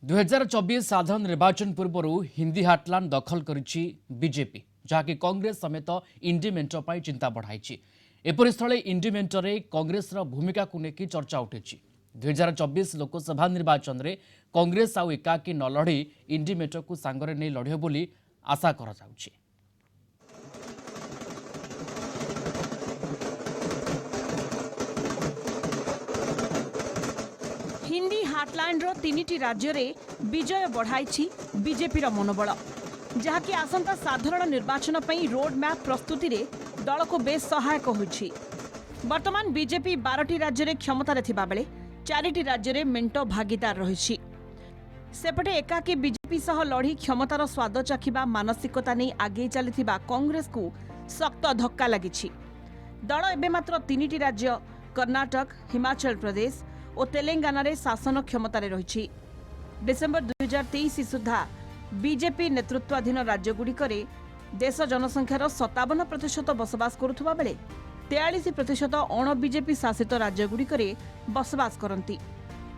2024 साधारण निर्वाचन पूर्व हिंदी हाटलैंड दखल करिछि बीजेपी जहाँकि कांग्रेस समेत इंडी मेंट पर चिंता बढ़ाई। एपरि स्थले इंडी मेंटरे कांग्रेस भूमिका को लेकिन चर्चा उठी। 2024 लोकसभा निर्वाचन में कांग्रेस आउ एकाकी न लड़ी इंडी मेंट को सांगरे नहीं लड़े बोली आशा करा जाउछि। हिंदी हाटलैंड रो तीनिटी राज्य रे विजय बढ़ाई बीजेपी मनोबल जहाँकि आसंता साधारण निर्वाचन पई रोड मैप प्रस्तुति रे दल को बेस सहायक होइछि। वर्तमान बीजेपी 12टी राज्य रे क्षमतार थिबा बेले 4टी राज्य रे मेंटो भागीदार रहिछि। सेपटे एकाकी बीजेपी सह लड़ी क्षमतार स्वाद चाखिबा मानसिकता नहीं आगे चलिथिबा कांग्रेस को सख्त धक्का लागिछि। दल एबे मात्र 3टी राज्य कर्नाटक, हिमाचल प्रदेश और तेलंगाना रे शासन क्षमतार रही। डिसेंबर 2023 सुधा बीजेपी नेतृत्वाधीन राज्यगुड़िक देश जनसंख्यार 57% बसवास करुवा बेले 43% अण बीजेपी शासित राज्यगुड़िक बसवास करती।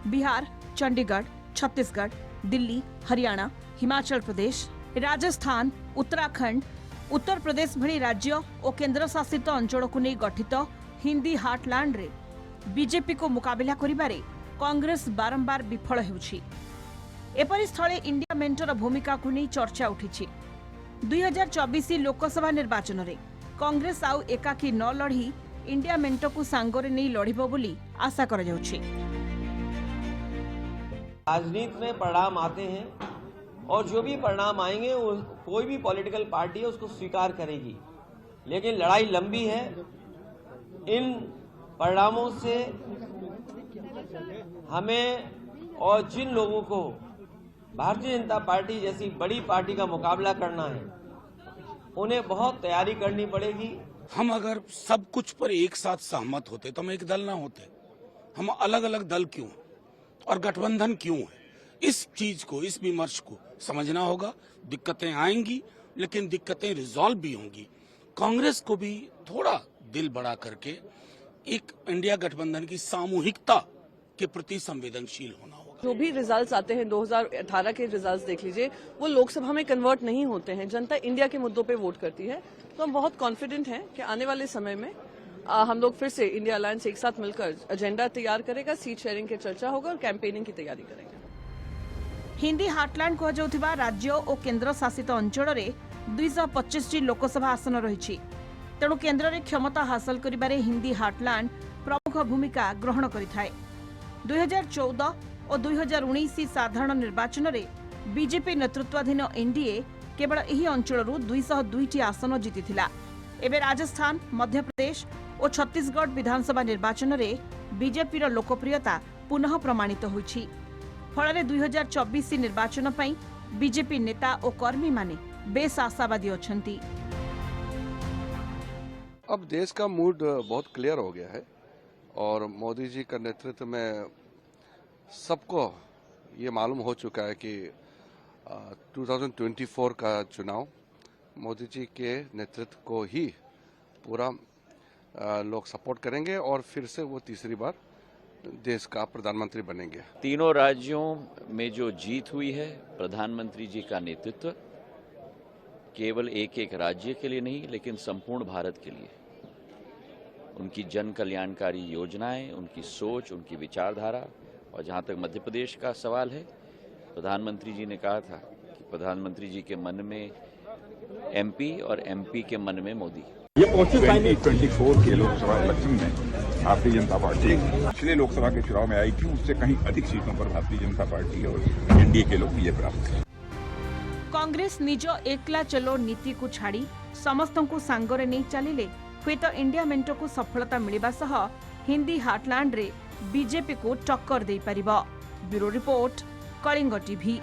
बिहार, चंडीगढ़, छत्तीसगढ़, दिल्ली, हरियाणा, हिमाचल प्रदेश, राजस्थान, उत्तराखंड, उत्तर प्रदेश भली राज्य और केंद्र शासित अंचल को नहीं गठित हिंदी हाटलैंड रे बीजेपी को मुकाबिला करिबारे कांग्रेस बारंबार विफल हेउछि। एपरि स्थले इंडिया मेंटर भूमिका को नहीं चर्चा उठी। 2024 लोकसभा निर्वाचन रे कांग्रेस आउ एकाकी न लड़ी इंडिया मेंट को सांगरे नहीं लड़िबो बोली आशा करा जाउछि। राजनीति में परिणाम आते हैं और जो भी परिणाम आएंगे वो कोई भी पॉलिटिकल पार्टी है उसको स्वीकार करेगी, लेकिन लड़ाई लंबी है। इन परिणामों से हमें और जिन लोगों को भारतीय जनता पार्टी जैसी बड़ी पार्टी का मुकाबला करना है उन्हें बहुत तैयारी करनी पड़ेगी। हम अगर सब कुछ पर एक साथ सहमत होते तो हम एक दल ना होते। हम अलग अलग दल क्यों और गठबंधन क्यों है, इस चीज को, इस विमर्श को समझना होगा। दिक्कतें आएंगी लेकिन दिक्कतें रिजॉल्व भी होंगी। कांग्रेस को भी थोड़ा दिल बड़ा करके एक इंडिया गठबंधन की सामूहिकता के प्रति संवेदनशील होना होगा। जो भी रिजल्ट्स आते हैं 2018 के रिजल्ट्स देख लीजिए, वो लोकसभा में कन्वर्ट नहीं होते हैं। जनता इंडिया के मुद्दों पे वोट करती है। तो हम बहुत कॉन्फिडेंट हैं कि आने वाले समय में हम लोग फिर से इंडिया अलायंस एक साथ मिलकर एजेंडा तैयार करेगा, सीट शेयरिंग की चर्चा होगा और कैंपेनिंग की तैयारी करेंगे। हिंदी हाटलैंड कहुଥିବା राज्य और केंद्र शासित अंचल में 225 लोकसभा आसन रही। तेणु केंद्र में क्षमता हासिल करिबारे हिंदी हाटलैंड प्रमुख भूमिका ग्रहण करिथाए। 2014 और 2019 साधारण निर्वाचन में बीजेपी नेतृत्वाधीन एनडीए केवल यही अंचल 202 आसन जीतिथिला। एबे राजस्थान, मध्य प्रदेश और छत्तीसगढ़ विधानसभा निर्वाचन में बीजेपी लोकप्रियता पुनः प्रमाणित होइछि। फल 2024 निर्वाचन पई बीजेपी नेता और कर्मी माने बेस आशावादी अछंती। अब देश का मूड बहुत क्लियर हो गया है और मोदी जी का नेतृत्व में सबको ये मालूम हो चुका है कि 2024 का चुनाव मोदी जी के नेतृत्व को ही पूरा लोग सपोर्ट करेंगे और फिर से वो तीसरी बार देश का प्रधानमंत्री बनेंगे। तीनों राज्यों में जो जीत हुई है, प्रधानमंत्री जी का नेतृत्व केवल एक एक राज्य के लिए नहीं लेकिन संपूर्ण भारत के लिए, उनकी जन कल्याणकारी योजनाएं, उनकी सोच, उनकी विचारधारा। और जहां तक मध्य प्रदेश का सवाल है, प्रधानमंत्री जी ने कहा था कि प्रधानमंत्री जी के मन में एमपी और एमपी के मन में मोदी। ये 2024 के लोकसभा इलेक्शन में भारतीय जनता पार्टी पिछले लोकसभा के चुनाव में आई थी, उससे कहीं अधिक सीटों पर भारतीय जनता पार्टी और एनडीए के लोग विजय प्राप्त करें। कांग्रेस निज एकला चलो नीति को छाड़ी समस्त को सांगरे नहीं चलिले हुए तो इंडिया मेंट को सफलता मिलिबा सह हिंदी हाटलैंड रे बीजेपी को टक्कर दे पारिबो। Bureau report, Kalinga TV.